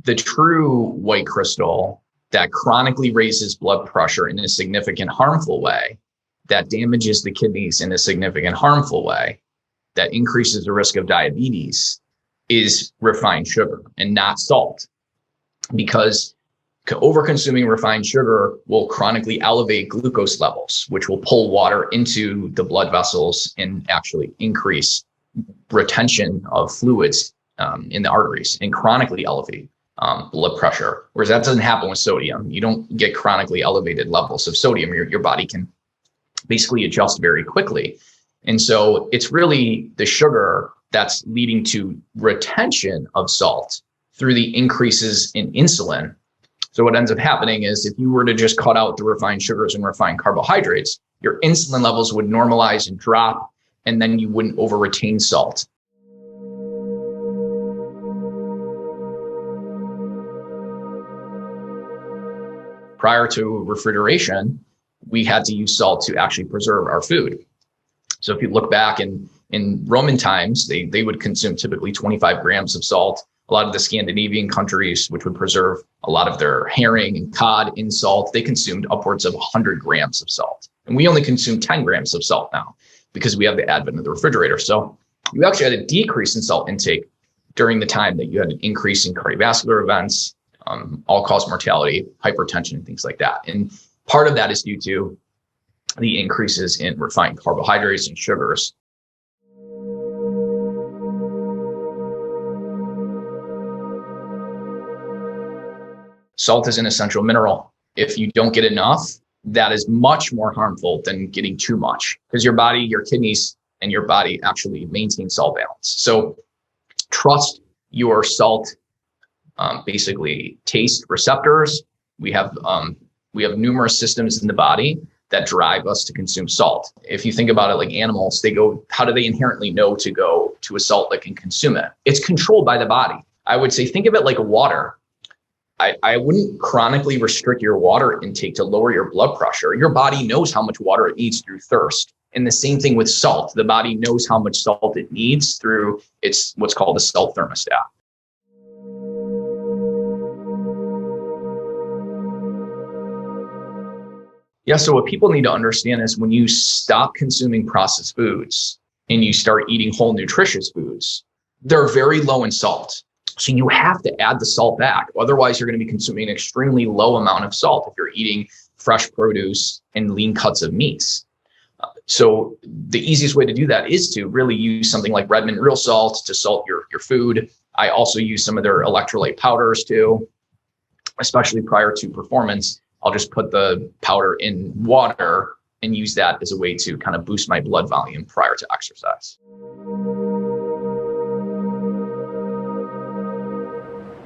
the true white crystal that chronically raises blood pressure in a significant harmful way, that damages the kidneys in a significant harmful way, that increases the risk of diabetes, is refined sugar and not salt. Because over-consuming refined sugar will chronically elevate glucose levels, which will pull water into the blood vessels and actually increase retention of fluids in the arteries and chronically elevate blood pressure. Whereas that doesn't happen with sodium. You don't get chronically elevated levels of sodium. Your body can basically adjust very quickly. And so it's really the sugar that's leading to retention of salt through the increases in insulin. So what ends up happening is if you were to just cut out the refined sugars and refined carbohydrates, your insulin levels would normalize and drop, and then you wouldn't over retain salt. Prior to refrigeration, we had to use salt to actually preserve our food. So if you look back in Roman times, they would consume typically 25 grams of salt. A lot of the Scandinavian countries, which would preserve a lot of their herring and cod in salt, they consumed upwards of 100 grams of salt. And we only consume 10 grams of salt now because we have the advent of the refrigerator. So you actually had a decrease in salt intake during the time that you had an increase in cardiovascular events, all-cause mortality, hypertension, and things like that. And part of that is due to the increases in refined carbohydrates and sugars. Salt is an essential mineral. If you don't get enough, that is much more harmful than getting too much, because your body, your kidneys, and your body actually maintain salt balance. So trust your salt, basically taste receptors. We have numerous systems in the body that drive us to consume salt. If you think about it like animals, how do they inherently know to go to a salt lick and consume it? It's controlled by the body. I would say, think of it like water. I wouldn't chronically restrict your water intake to lower your blood pressure. Your body knows how much water it needs through thirst. And the same thing with salt. The body knows how much salt it needs through what's called a salt thermostat. Yeah, so what people need to understand is when you stop consuming processed foods and you start eating whole nutritious foods, they're very low in salt. So you have to add the salt back. Otherwise, you're going to be consuming an extremely low amount of salt if you're eating fresh produce and lean cuts of meats. So the easiest way to do that is to really use something like Redmond Real Salt to salt your food. I also use some of their electrolyte powders too, especially prior to performance. I'll just put the powder in water and use that as a way to kind of boost my blood volume prior to exercise.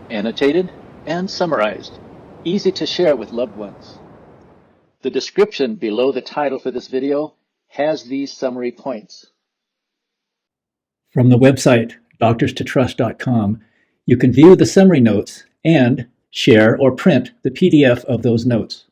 Annotated and summarized, easy to share with loved ones. The description below the title for this video has these summary points. From the website doctorstotrust.com, you can view the summary notes and share or print the PDF of those notes.